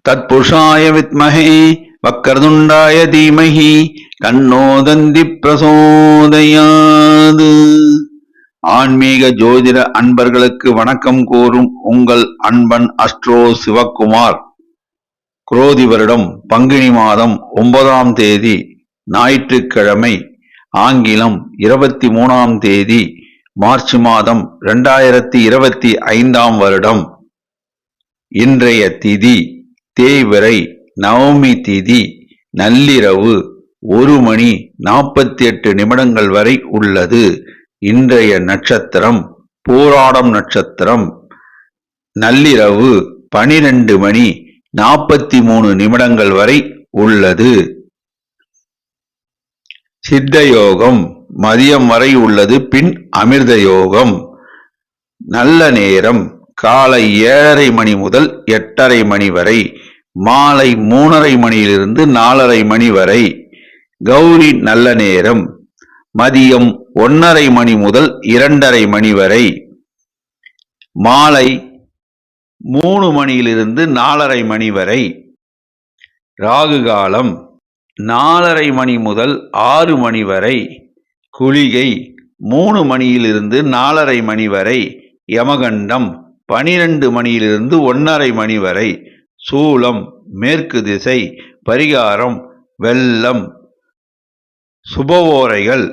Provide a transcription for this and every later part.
தத்புருஷாய வித்மஹே வக்கரதுண்டாய தீமஹி தன்னோ பிரசோதயாது. ஆன்மீக ஜோதிட அன்பர்களுக்கு வணக்கம் கூறும் உங்கள் அன்பன் அஸ்ட்ரோ சிவக்குமார். குரோதி வருடம் பங்குனி மாதம் 9ஆம் தேதி ஞாயிற்றுக்கிழமை, ஆங்கிலம் 23ஆம் தேதி மார்ச் மாதம் 2025ஆம் வருடம். இன்றைய திதி தேய்பிறை, நவமி திதி நள்ளிரவு 1:48 வரை உள்ளது. இன்றைய நட்சத்திரம் பூராடம் நட்சத்திரம். நள்ளிரவு 12:43 வரை உள்ளது. சித்த யோகம் மதியம் வரை உள்ளது, பின் அமிர்த யோகம். நல்ல நேரம் காலை 7:30 மணி முதல் 8:30 மணி வரை, மாலை 3:30 மணியிலிருந்து 4:30 மணி வரை. கௌரி நல்ல நேரம் மதியம் 1:30 மணி முதல் 2:30 மணி வரை, மாலை 3 மணியிலிருந்து 4:30 மணி வரை. ராகு காலம் 4:30 மணி முதல் 6 மணி வரை. குளிகை 3 மணியிலிருந்து 4:30 மணி வரை. யமகண்டம் 12 மணியிலிருந்து 1:30 மணி வரை. சூலம் மேற்கு திசை. பரிகாரம் வெள்ளம். சுபவோரைகள்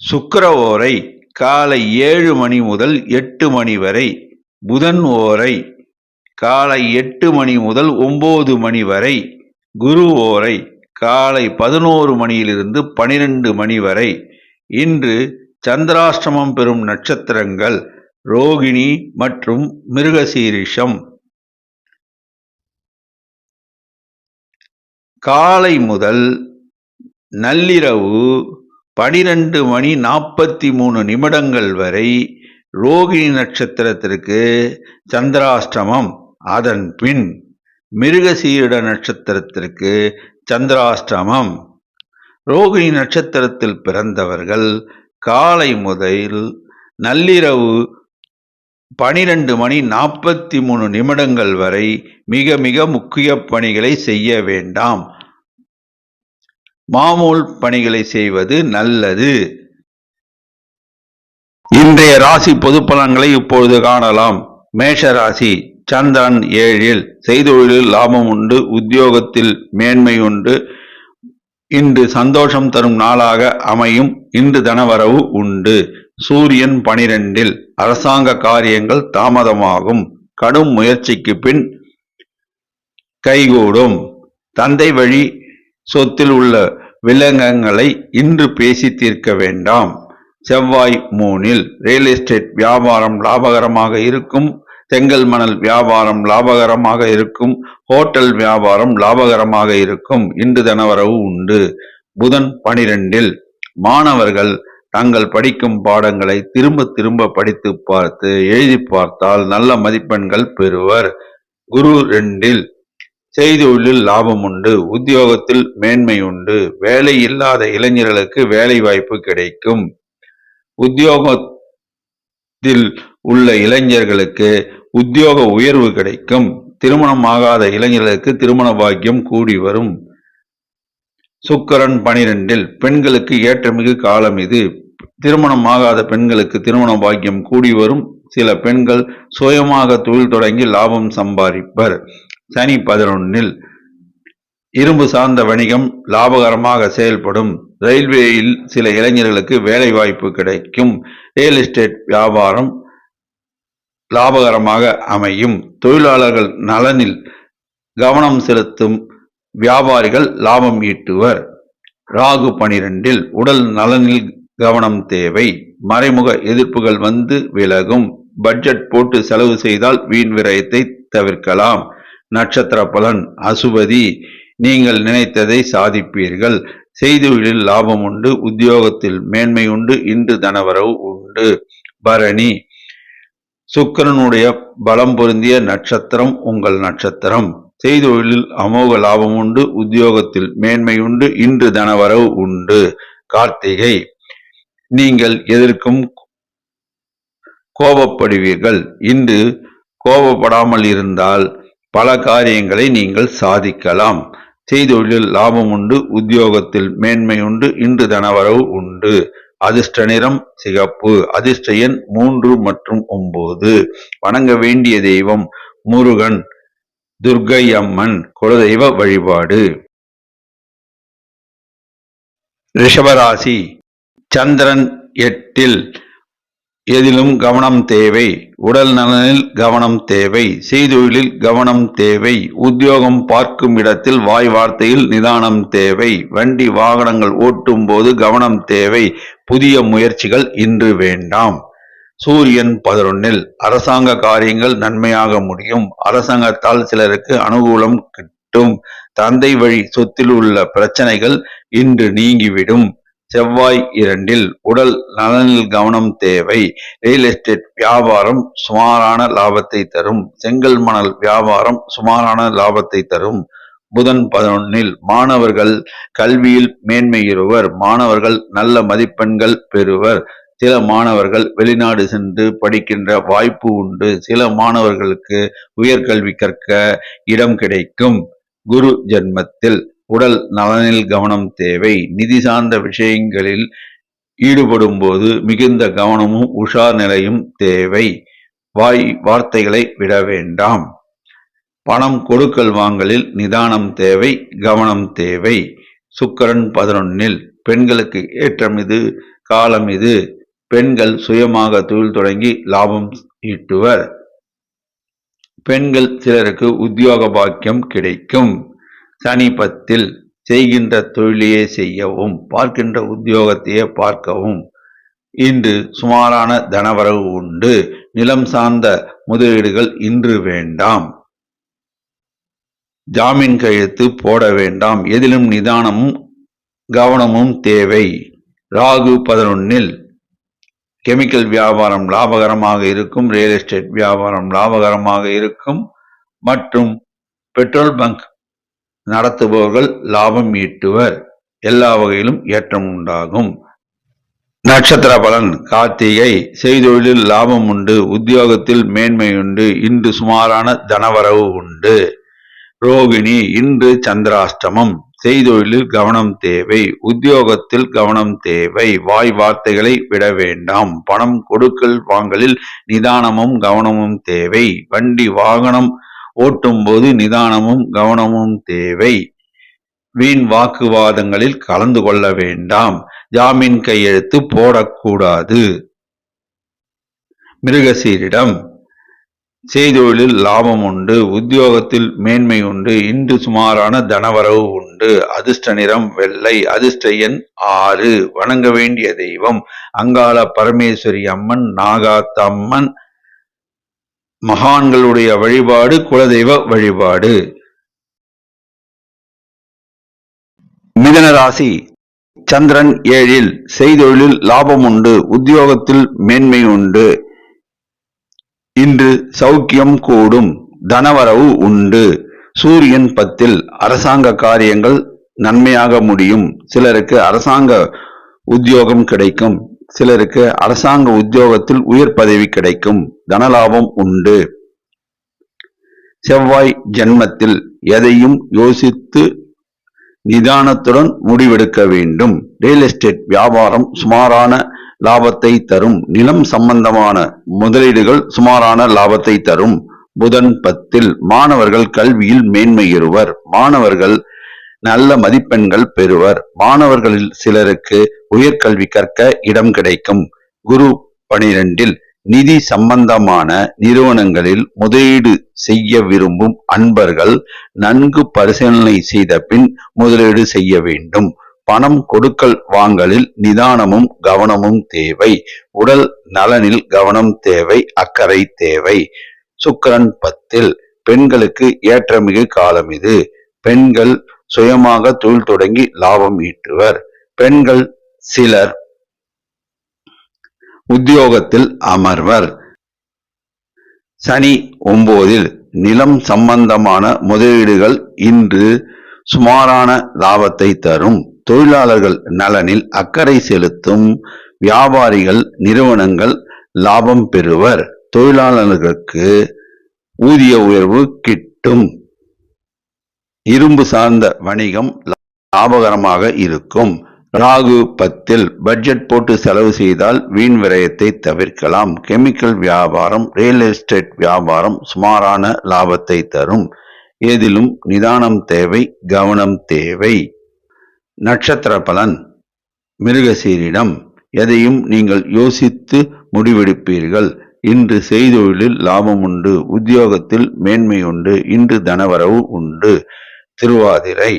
சுக்கிர ஓரை காலை 7 மணி முதல் 8 மணி வரை. புதன் ஓரை காலை 8 மணி முதல் 9 மணி வரை. குரு ஓரை காலை 11 மணியிலிருந்து 12 மணி வரை. இன்று சந்திராஷ்டமம் பெறும் நட்சத்திரங்கள் ரோகிணி மற்றும் மிருகசீரிஷம். காலை முதல் நள்ளிரவு 12:43 வரை ரோகிணி நட்சத்திரத்திற்கு சந்திராஷ்டமம். அதன் பின் மிருகசீரிட நட்சத்திரத்திற்கு சந்திராஷ்டமம். ரோகிணி நட்சத்திரத்தில் பிறந்தவர்கள் காலை முதல் நள்ளிரவு 12:43 வரை மிக மிக முக்கிய பணிகளை செய்ய வேண்டாம். மாமூல் பணிகளை செய்வது நல்லது. இன்றைய ராசி பொது பலன்களை இப்பொழுது காணலாம். மேஷ ராசி. சந்திரன் 7இல். செய்தொழிலில் லாபம் உண்டு, உத்தியோகத்தில் மேன்மை உண்டு. இன்று சந்தோஷம் தரும் நாளாக அமையும். இன்று தனவரவு உண்டு. சூரியன் 12இல். அரசாங்க காரியங்கள் தாமதமாகும். கடும் முயற்சிக்கு பின் கைகூடும். தந்தை வழி சொத்தில் உள்ள வில்லங்கங்களை இன்று பேசி தீர்க்க வேண்டாம். செவ்வாய் 3இல். ரியல் எஸ்டேட் வியாபாரம் லாபகரமாக இருக்கும். செங்கல் மணல் வியாபாரம் லாபகரமாக இருக்கும். ஹோட்டல் வியாபாரம் லாபகரமாக இருக்கும். இன்று தனவரவு உண்டு. புதன் 12இல். மாணவர்கள் தாங்கள் படிக்கும் பாடங்களை திரும்ப திரும்ப படித்து பார்த்து எழுதி பார்த்தால் நல்ல மதிப்பெண்கள் பெறுவர். குரு 2இல். செய்தொழிலில் லாபம் உண்டு, உத்தியோகத்தில் மேன்மை உண்டு. வேலை இல்லாத இளைஞர்களுக்கு வேலை வாய்ப்பு கிடைக்கும். உத்தியோகத்தில் உள்ள இளைஞர்களுக்கு உத்தியோக உயர்வு கிடைக்கும். திருமணம் ஆகாத இளைஞர்களுக்கு திருமண பாக்கியம் கூடி வரும். சுக்கிரன் 12இல். பெண்களுக்கு ஏற்றமிகு காலம் இது. திருமணம் ஆகாத பெண்களுக்கு திருமண பாக்கியம் கூடி வரும். சில பெண்கள் சுயமாக தொழில் தொடங்கி லாபம் சம்பாதிப்பர். சனி 11இல். இரும்பு சார்ந்த வணிகம் லாபகரமாக செயல்படும். ரயில்வேயில் சில இளைஞர்களுக்கு வேலை வாய்ப்பு கிடைக்கும். ரியல் எஸ்டேட் வியாபாரம் லாபகரமாக அமையும். தொழிலாளர்கள் நலனில் கவனம் செலுத்தும் வியாபாரிகள் லாபம் ஈட்டுவர். ராகு 12இல். உடல் நலனில் கவனம் தேவை. மறைமுக எதிர்ப்புகள் வந்து விலகும். பட்ஜெட் போட்டு செலவு செய்தால் வீண் விரயத்தை தவிர்க்கலாம். நட்சத்திர பலன். அசுபதி. நீங்கள் நினைத்ததை சாதிப்பீர்கள். செய்தொழிலில் லாபம் உண்டு, உத்தியோகத்தில் மேன்மை உண்டு. இன்று தனவரவு உண்டு. பரணி. சுக்கிரனுடைய பலம் பொருந்திய நட்சத்திரம் உங்கள் நட்சத்திரம். செய்தொழிலில் அமோக லாபம் உண்டு, உத்தியோகத்தில் மேன்மை உண்டு. இன்று தனவரவு உண்டு. கார்த்திகை. நீங்கள் எதற்கும் கோபப்படுவீர்கள். இன்று கோபப்படாமல் இருந்தால் பல காரியங்களை நீங்கள் சாதிக்கலாம். செய்தொழிலில் லாபம் உண்டு, உத்தியோகத்தில் மேன்மை உண்டு, இன்று தனவரவு உண்டு. அதிர்ஷ்ட நிறம் சிகப்பு. அதிர்ஷ்ட எண் 3 மற்றும் 9. வணங்க வேண்டிய தெய்வம் முருகன், துர்க்கை அம்மன். குலதெய்வ வழிபாடு. ரிஷபராசி. சந்திரன் 8. எதிலும் கவனம் தேவை. உடல் நலனில் கவனம் தேவை. செய்தொழிலில் கவனம் தேவை. உத்தியோகம் பார்க்கும் இடத்தில் வாய் வார்த்தையில் நிதானம் தேவை. வண்டி வாகனங்கள் ஓட்டும் போது கவனம் தேவை. புதிய முயற்சிகள் இன்று வேண்டாம். சூரியன் 11. அரசாங்க காரியங்கள் நன்மையாக முடியும். அரசாங்கத்தால் சிலருக்கு அனுகூலம் கிட்டும். தந்தை வழி சொத்தில் உள்ள பிரச்சனைகள் இன்று நீங்கிவிடும். செவ்வாய் 2. உடல் நலனில் கவனம் தேவை. ரியல் எஸ்டேட் வியாபாரம் சுமாரான லாபத்தை தரும். செங்கல் மணல் வியாபாரம் சுமாரான லாபத்தை தரும். புதன் 11. மாணவர்கள் கல்வியில் மேன்மையுறுவர். மாணவர்கள் நல்ல மதிப்பெண்கள் பெறுவர். சில மாணவர்கள் வெளிநாடு சென்று படிக்கின்ற வாய்ப்பு உண்டு. சில மாணவர்களுக்கு உயர்கல்வி கற்க இடம் கிடைக்கும். குரு ஜென்மத்தில் உடல் நலனில் கவனம் தேவை. நிதி சார்ந்த விஷயங்களில் ஈடுபடும் போது மிகுந்த கவனமும் உஷார் நிலையும் தேவை. வாய் வார்த்தைகளை விட வேண்டாம். பணம் கொடுக்கல் வாங்கலில் நிதானம் தேவை, கவனம் தேவை. சுக்கிரன் 11. பெண்களுக்கு ஏற்றம் இது, காலம் இது. பெண்கள் சுயமாக தொழில் தொடங்கி லாபம் ஈட்டுவர். பெண்கள் சிலருக்கு உத்தியோக பாக்கியம் கிடைக்கும். சனி 10. செய்கின்ற தொழிலையே செய்யவும், பார்க்கின்ற உத்தியோகத்தையே பார்க்கவும். இன்று சுமாரான தனவரவு உண்டு. நிலம் சார்ந்த முதலீடுகள் இன்று வேண்டாம். ஜாமீன் கையெழுத்து போட வேண்டாம். எதிலும் நிதானமும் கவனமும் தேவை. ராகு 11. கெமிக்கல் வியாபாரம் லாபகரமாக இருக்கும். ரியல் எஸ்டேட் வியாபாரம் லாபகரமாக இருக்கும். மற்றும் பெட்ரோல் பங்க் நடத்துபவர்கள் லாபம் ஈட்டுவர். எல்லா வகையிலும் ஏற்றம் உண்டாகும். நட்சத்திர பலன். கார்த்திகை. செய்தொழிலில் லாபம் உண்டு. உத்தியோகத்தில் மேன்மை உண்டு. இன்று சுமாரான தனவரவு உண்டு. ரோகிணி. இன்று சந்திராஷ்டமம். செய்தொழிலில் கவனம் தேவை. உத்தியோகத்தில் கவனம் தேவை. வாய் வார்த்தைகளை விட வேண்டாம். பணம் கொடுக்கல் வாங்கலில் நிதானமும் கவனமும் தேவை. வண்டி வாகனம் ஓட்டும் போது நிதானமும் கவனமும் தேவை. வீண் வாக்குவாதங்களில் கலந்து கொள்ள வேண்டாம். ஜாமீன் கையெழுத்து போடக்கூடாது. மிருகசீரிடம். செய்தொழிலில் லாபம் உண்டு. உத்தியோகத்தில் மேன்மை உண்டு. இன்று சுமாரான தனவரவு உண்டு. அதிர்ஷ்ட நிறம் வெள்ளை. அதிர்ஷ்ட எண் 6. வணங்க வேண்டிய தெய்வம் அங்காள பரமேஸ்வரி அம்மன், நாகாத்தம்மன். மகான்களுடைய வழிபாடு குலதெய்வ வழிபாடு. மிதுன ராசி. சந்திரன் 7. செய்தொழிலில் லாபம் உண்டு. உத்தியோகத்தில் மேன்மை உண்டு. இன்று சௌக்கியம் கூடும். தனவரவு உண்டு. சூரியன் 10. அரசாங்க காரியங்கள் நன்மையாக முடியும். சிலருக்கு அரசாங்க உத்தியோகம் கிடைக்கும். சிலருக்கு அரசாங்க உத்தியோகத்தில் உயர் பதவி கிடைக்கும். தனலாபம் உண்டு. செவ்வாய் ஜென்மத்தில் எதையும் யோசித்து நிதானத்துடன் முடிவெடுக்க வேண்டும். ரியல் எஸ்டேட் வியாபாரம் சுமாரான லாபத்தை தரும். நிலம் சம்பந்தமான முதலீடுகள் சுமாரான லாபத்தை தரும். புதன் 10. மாணவர்கள் கல்வியில் மேன்மையுறுவர். மாணவர்கள் நல்ல மதிப்பெண்கள் பெறுவர். மாணவர்களில் சிலருக்கு உயர்கல்வி கற்க இடம் கிடைக்கும். குரு 12. நிதி சம்பந்தமான நிறுவனங்களில் முதலீடு செய்ய விரும்பும் அன்பர்கள் நன்கு பரிசீலனை செய்த பின் முதலீடு செய்ய வேண்டும். பணம் கொடுக்கல் வாங்கலில் நிதானமும் கவனமும் தேவை. உடல் நலனில் கவனம் தேவை, அக்கறை தேவை. சுக்கிரன் 10. பெண்களுக்கு ஏற்றமிகு காலம் இது. பெண்கள் சுயமாக தொழில் தொடங்கி லாபம் ஈட்டுவர். பெண்கள் சிலர் உத்தியோகத்தில் அமர்வர். சனி 9. நிலம் சம்பந்தமான முதலீடுகள் இன்று சுமாரான லாபத்தை தரும். தொழிலாளர்கள் நலனில் அக்கறை செலுத்தும் வியாபாரிகள் நிறுவனங்கள் லாபம் பெறுவர். தொழிலாளர்களுக்கு ஊதிய உயர்வு கிட்டும். இரும்பு சார்ந்த வணிகம் லாபகரமாக இருக்கும். ராகு 10 பட்ஜெட் போட்டு செலவு செய்தால் வீண் விரயத்தை தவிர்க்கலாம். கெமிக்கல் வியாபாரம், ரியல் எஸ்டேட் வியாபாரம் சுமாரான லாபத்தை தரும். ஏதிலும் நிதானம் தேவை, கவனம் தேவை. நட்சத்திர பலன். மிருகசீரிடம். எதையும் நீங்கள் யோசித்து முடிவெடுப்பீர்கள். இன்று செய்தொழிலில் லாபம் உண்டு, உத்தியோகத்தில் மேன்மை உண்டு. இன்று தனவரவு உண்டு. திருவாதிரை.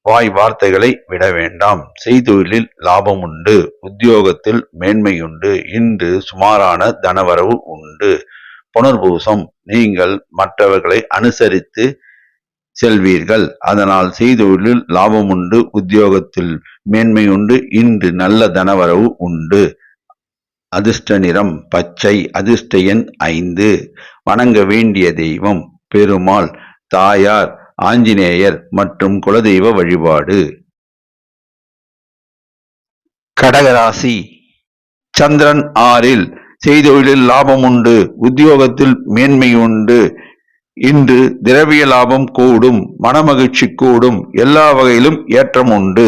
வாய் வார்த்தைகளை விட வேண்டாம். செய்தொழிலில் லாபம் உண்டு, உத்தியோகத்தில் மேன்மையுண்டு. இன்று சுமாரான தனவரவு உண்டு. புனர்பூசம். நீங்கள் மற்றவர்களை அனுசரித்து செல்வீர்கள். அதனால் செய்தொழிலில் லாபம் உண்டு, உத்தியோகத்தில் மேன்மை உண்டு. இன்று நல்ல தனவரவு உண்டு. அதிர்ஷ்ட நிறம் பச்சை. அதிர்ஷ்ட எண் 5. வணங்க வேண்டிய தெய்வம் பெருமாள், தாயார், ஆஞ்சநேயர் மற்றும் குலதெய்வ வழிபாடு. கடகராசி. சந்திரன் 6. செய்தொழிலில் லாபம் உண்டு, உத்தியோகத்தில் மேன்மை உண்டு. இன்று திரவிய லாபம் கூடும், மனமகிழ்ச்சி கூடும். எல்லா வகையிலும் ஏற்றம் உண்டு.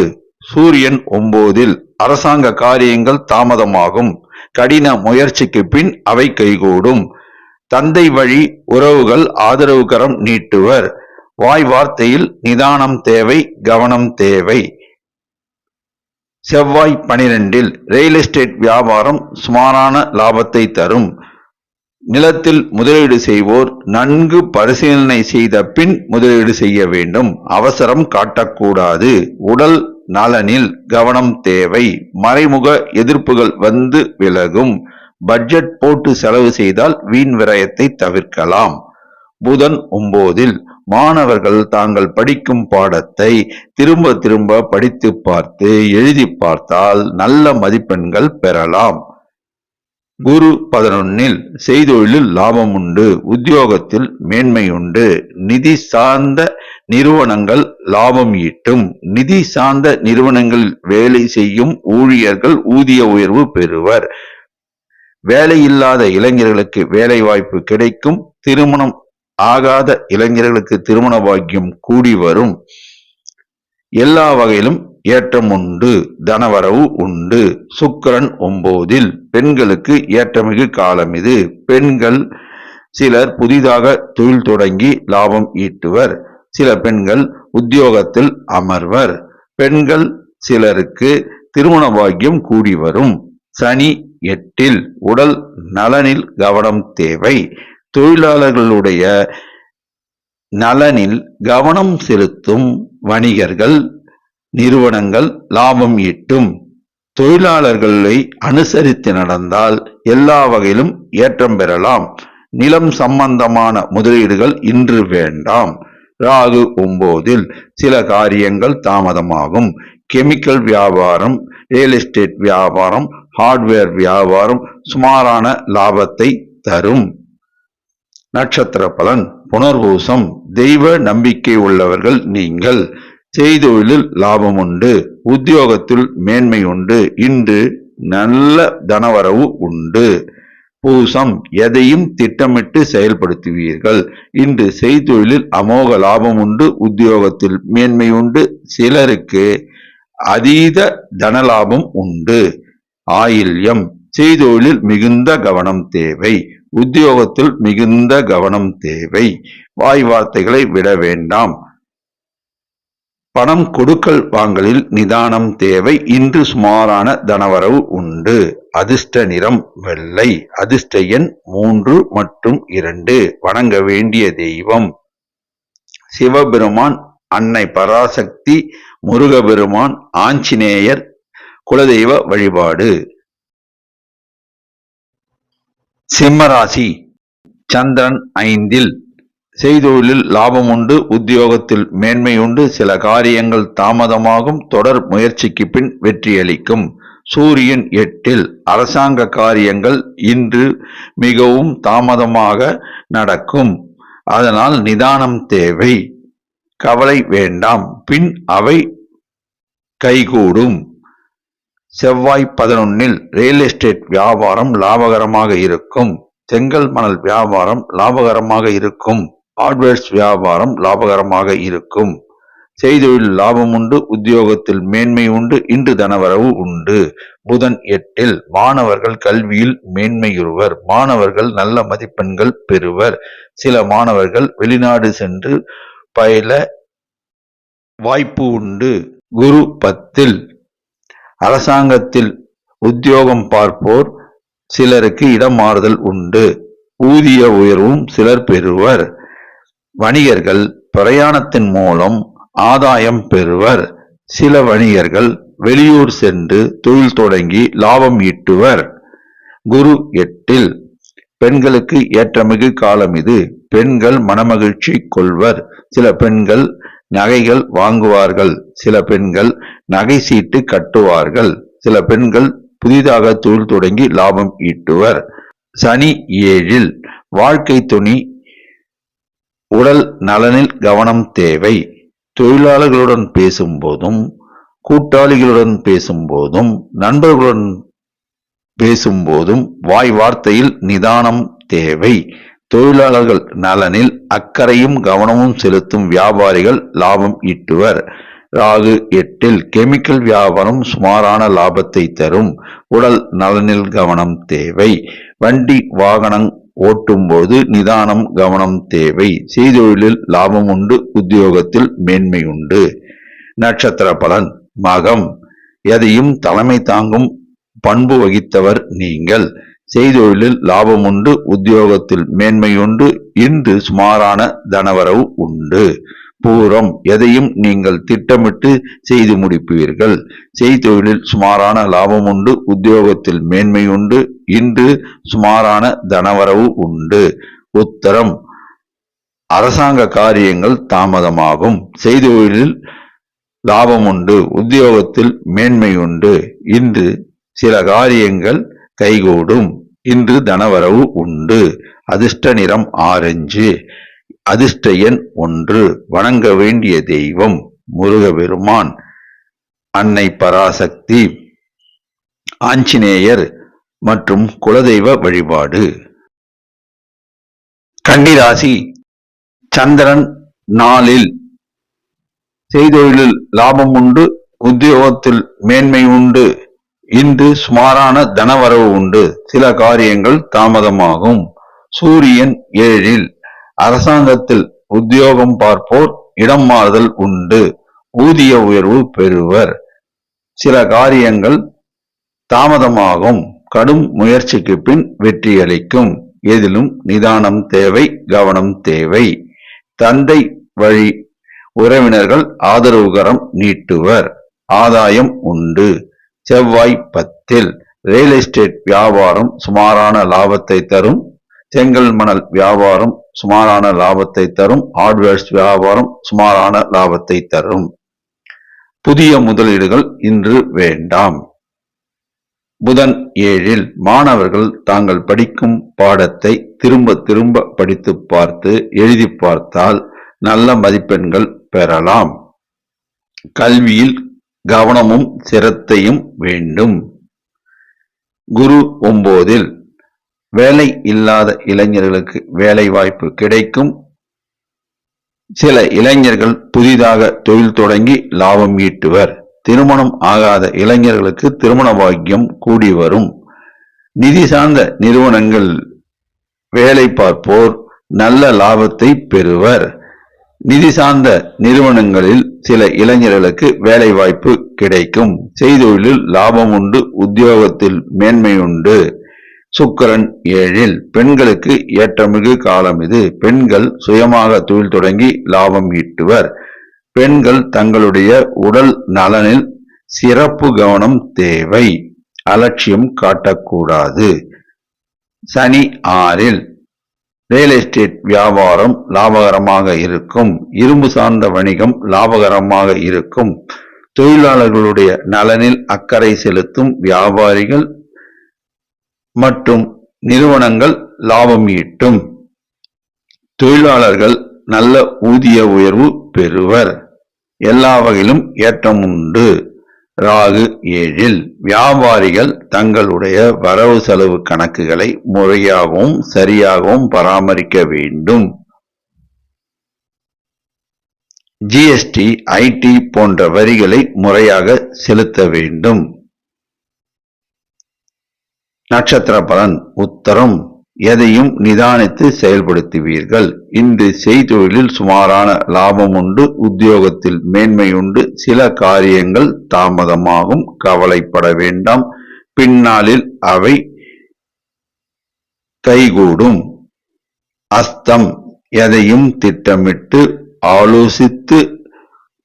சூரியன் 9. அரசாங்க காரியங்கள் தாமதமாகும். கடின முயற்சிக்கு பின் அவை கைகூடும். தந்தை வழி உறவுகள் ஆதரவு கரம் நீட்டுவர். வாய் வார்த்தையில் நிதானம் தேவை, கவனம் தேவை. செவ்வாய் 12. ரியல் எஸ்டேட் வியாபாரம் சுமாரான லாபத்தை தரும். நிலத்தில் முதலீடு செய்வோர் நன்கு பரிசீலனை செய்த பின் முதலீடு செய்ய வேண்டும். அவசரம் காட்டக்கூடாது. உடல் நலனில் கவனம் தேவை. மறைமுக எதிர்ப்புகள் வந்து விலகும். பட்ஜெட் போட்டு செலவு செய்தால் வீண் விரயத்தை தவிர்க்கலாம். புதன் 9. மாணவர்கள் தாங்கள் படிக்கும் பாடத்தை திரும்ப திரும்ப படித்து பார்த்து எழுதி பார்த்தால் நல்ல மதிப்பெண்கள் பெறலாம். குரு 11. செய்தொழிலில் லாபம் உண்டு, உத்தியோகத்தில் மேன்மை உண்டு. நிதி சார்ந்த நிறுவனங்கள் லாபம் ஈட்டும். நிதி சார்ந்த நிறுவனங்கள் வேலை செய்யும் ஊழியர்கள் ஊதிய உயர்வு பெறுவர். வேலையில்லாத இளைஞர்களுக்கு வேலை வாய்ப்பு கிடைக்கும். திருமணம் ஆகாத இளைஞர்களுக்கு திருமண பாக்கியம் கூடி வரும். எல்லா வகையிலும் ஏற்றம் உண்டு, தனவரவு உண்டு. சுக்கிரன் 9. பெண்களுக்கு ஏற்றமிகு காலம் இது. பெண்கள் சிலர் புதிதாக தொழில் தொடங்கி லாபம் ஈட்டுவர். சில பெண்கள் உத்தியோகத்தில் அமர்வர். பெண்கள் சிலருக்கு திருமண பாக்கியம் கூடி வரும். சனி 8. உடல் நலனில் கவனம் தேவை. தொழிலாளர்களுடைய நலனில் கவனம் செலுத்தும் வணிகர்கள், நிறுவனங்கள் லாபம் ஈட்டும். தொழிலாளர்களை அனுசரித்து நடந்தால் எல்லா வகையிலும் ஏற்றம் பெறலாம். நிலம் சம்பந்தமான முதலீடுகள் இன்று வேண்டாம். ராகு 9. சில காரியங்கள் தாமதமாகும். கெமிக்கல் வியாபாரம், ரியல் எஸ்டேட் வியாபாரம், ஹார்ட்வேர் வியாபாரம் சுமாரான லாபத்தை தரும். நட்சத்திர பலன். புனர்பூசம். தெய்வ நம்பிக்கை உள்ளவர்கள் நீங்கள். செய்தொழிலில் லாபம் உண்டு, உத்தியோகத்தில் மேன்மை உண்டு. இன்று நல்ல தனவரவு உண்டு. பூசம். எதையும் திட்டமிட்டு செயல்படுத்துவீர்கள். இன்று செய்தொழிலில் அமோக லாபம் உண்டு, உத்தியோகத்தில் மேன்மை உண்டு. சிலருக்கு அதீத தனலாபம் உண்டு. ஆயில்யம். செய்தொழிலில் மிகுந்த கவனம் தேவை, உத்தியோகத்தில் மிகுந்த கவனம் தேவை. வாய் வார்த்தைகளை விட வேண்டாம். பணம் கொடுக்கல் வாங்கலில் நிதானம் தேவை. இன்று சுமாரான தனவரவு உண்டு. அதிர்ஷ்ட நிறம் வெள்ளை. அதிர்ஷ்ட எண் 3 மற்றும் 2. வணங்க வேண்டிய தெய்வம் சிவபெருமான், அன்னை பராசக்தி, முருகபெருமான், ஆஞ்சநேயர், குலதெய்வ வழிபாடு. சிம்மராசி. சந்திரன் 5. செய்தொழிலில் லாபம் உண்டு, உத்தியோகத்தில் மேன்மை உண்டு. சில காரியங்கள் தாமதமாகும். தொடர் முயற்சிக்கு பின் வெற்றியளிக்கும். சூரியன் 8. அரசாங்க காரியங்கள் இன்று மிகவும் தாமதமாக நடக்கும். அதனால் நிதானம் தேவை. கவலை வேண்டாம், பின் அவை கைகூடும். செவ்வாய் 11. ரியல் எஸ்டேட் வியாபாரம் லாபகரமாக இருக்கும். செங்கல் மணல் வியாபாரம் லாபகரமாக இருக்கும். ஹார்ட்வேர்ஸ் வியாபாரம் லாபகரமாக இருக்கும். செய்தொழில் லாபம் உண்டு, உத்தியோகத்தில் மேன்மை உண்டு, இன்று தனவரவு உண்டு. புதன் 8 மாணவர்கள் கல்வியில் மேன்மையுறுவர். மாணவர்கள் நல்ல மதிப்பெண்கள் பெறுவர். சில மாணவர்கள் வெளிநாடு சென்று பயில வாய்ப்பு உண்டு. குரு 10 அரசாங்கத்தில் உத்தியோகம் பார்ப்போர் சிலருக்கு இடம் மாறுதல் உண்டு. ஊதிய உயர்வும் சிலர் பெறுவர். வணிகர்கள் பிரயாணத்தின் மூலம் ஆதாயம் பெறுவர். சில வணிகர்கள் வெளியூர் சென்று தொழில் தொடங்கி லாபம் ஈட்டுவர். குரு 8 பெண்களுக்கு ஏற்றமிகு காலம் இது. பெண்கள் மனமகிழ்ச்சி கொள்வர். சில பெண்கள் நகைகள் வாங்குவார்கள். சில பெண்கள் நகை சீட்டு கட்டுவார்கள். சில பெண்கள் புதிதாக தொழில் தொடங்கி லாபம் ஈட்டுவர். சனி 7 வாழ்க்கை துணை உடல் நலனில் கவனம் தேவை. தொழிலாளர்களுடன் பேசும்போதும், கூட்டாளிகளுடன் பேசும்போதும், நண்பர்களுடன் பேசும்போதும் வாய் வார்த்தையில் நிதானம் தேவை. தொழிலாளர்கள் நலனில் அக்கறையும் கவனமும் செலுத்தும் வியாபாரிகள் லாபம் ஈட்டுவர். ராகு 8 கெமிக்கல் வியாபாரம் சுமாரான லாபத்தை தரும். உடல் நலனில் கவனம் தேவை. வண்டி வாகனம் ஓட்டும்போது நிதானம் கவனம் தேவை. செய்தொழிலில் லாபம் உண்டு, உத்தியோகத்தில் மேன்மை உண்டு. நட்சத்திர பலன் மகம் எதையும் தலைமை தாங்கும் பண்பு வகித்தவர் நீங்கள். செய்தொழிலில் லாபம் உண்டு, உத்தியோகத்தில் மேன்மை உண்டு, இன்று சுமாரான தனவரவு உண்டு. பூரம் எதையும் நீங்கள் திட்டமிட்டு செய்து முடிப்பீர்கள். செய்தொழிலில் சுமாரான லாபம் உண்டு, உத்தியோகத்தில் மேன்மை உண்டு, இன்று சுமாரான தனவரவு உண்டு. உத்தரம் அரசாங்க காரியங்கள் தாமதமாகும். செய்தொழிலில் லாபம் உண்டு, உத்தியோகத்தில் மேன்மை உண்டு, இன்று சில காரியங்கள் கைகூடும், இன்று தனவரவு உண்டு. அதிர்ஷ்ட நிறம் ஆரஞ்சு. அதிர்ஷ்ட எண் 1. வணங்க வேண்டிய தெய்வம் முருகபெருமான், அன்னை பராசக்தி, ஆஞ்சநேயர் மற்றும் குலதெய்வ வழிபாடு. கன்னிராசி சந்திரன் 4 செய்தொழிலில் லாபம் உண்டு, உத்தியோகத்தில் மேன்மை உண்டு, இன்று சுமாரான தனவரவு உண்டு, சில காரியங்கள் தாமதமாகும். சூரியன் 7 அரசாங்கத்தில் உத்தியோகம் பார்ப்போர் இடம் மாறுதல் உண்டு. ஊதிய உயர்வு பெறுவர். சில காரியங்கள் தாமதமாகும். கடும் முயற்சிக்கு பின் வெற்றியளிக்கும். எதிலும் நிதானம் தேவை, கவனம் தேவை. தந்தை வழி உறவினர்கள் ஆதரவுகரம் நீட்டுவர். ஆதாயம் உண்டு. செவ்வாய் 10 ரியல் எஸ்டேட் வியாபாரம் சுமாரான லாபத்தை தரும். செங்கல் மணல் வியாபாரம் சுமாரான லாபத்தை தரும். ஹார்ட்வேர்ஸ் வியாபாரம் சுமாரான லாபத்தை தரும். புதிய முதலீடுகள் இன்று வேண்டாம். புதன் 7 மாணவர்கள் தாங்கள் படிக்கும் பாடத்தை திரும்ப திரும்ப படித்து பார்த்து எழுதி பார்த்தால் நல்ல மதிப்பெண்கள் பெறலாம். கல்வியில் கவனமும் சிரத்தையும் வேண்டும். குரு 9 வேலை இல்லாத இளைஞர்களுக்கு வேலை வாய்ப்பு கிடைக்கும். சில இளைஞர்கள் புதிதாக தொழில் தொடங்கி லாபம் ஈட்டுவர். திருமணம் ஆகாத இளைஞர்களுக்கு திருமண பாக்கியம் கூடி வரும். நிதி சார்ந்த நிறுவனங்கள் வேலை பார்ப்போர் நல்ல லாபத்தை பெறுவர். நிதி சார்ந்த நிறுவனங்களில் சில இளைஞர்களுக்கு வேலை வாய்ப்பு கிடைக்கும். செய்தொழிலில் லாபம் உண்டு, உத்தியோகத்தில் மேன்மை உண்டு. சுக்கிரன் 7 பெண்களுக்கு ஏற்றமிகு காலம் இது. பெண்கள் சுயமாக தொழில் தொடங்கி லாபம் ஈட்டுவர். பெண்கள் தங்களுடைய உடல் நலனில் சிறப்பு கவனம் தேவை. அலட்சியம் காட்டக்கூடாது. சனி 6 ரியல் எஸ்டேட் வியாபாரம் லாபகரமாக இருக்கும். இரும்பு சார்ந்த வணிகம் லாபகரமாக இருக்கும். தொழிலாளர்களுடைய நலனில் அக்கறை செலுத்தும் வியாபாரிகள் மற்றும் நிறுவனங்கள் லாபம் ஈட்டும். தொழிலாளர்கள் நல்ல ஊதிய உயர்வு பெறுவர். எல்லா வகையிலும் ஏற்றம் உண்டு. ராகு 7ல் வியாபாரிகள் தங்களுடைய வரவு செலவு கணக்குகளை முறையாகவும் சரியாகவும் பராமரிக்க வேண்டும். ஜிஎஸ்டி, ஐடி போன்ற வரிகளை முறையாக செலுத்த வேண்டும். நட்சத்திர பலன். உத்தரம். எதையும் நிதானித்து செயல்படுத்துவீர்கள். இன்று செய்தொழிலில் சுமாரான லாபம் உண்டு. உத்தியோகத்தில் மேன்மை உண்டு. சில காரியங்கள் தாமதமாகும். கவலைப்பட வேண்டாம். பின்னாளில் அவை கைகூடும். அஸ்தம். எதையும் திட்டமிட்டு ஆலோசித்து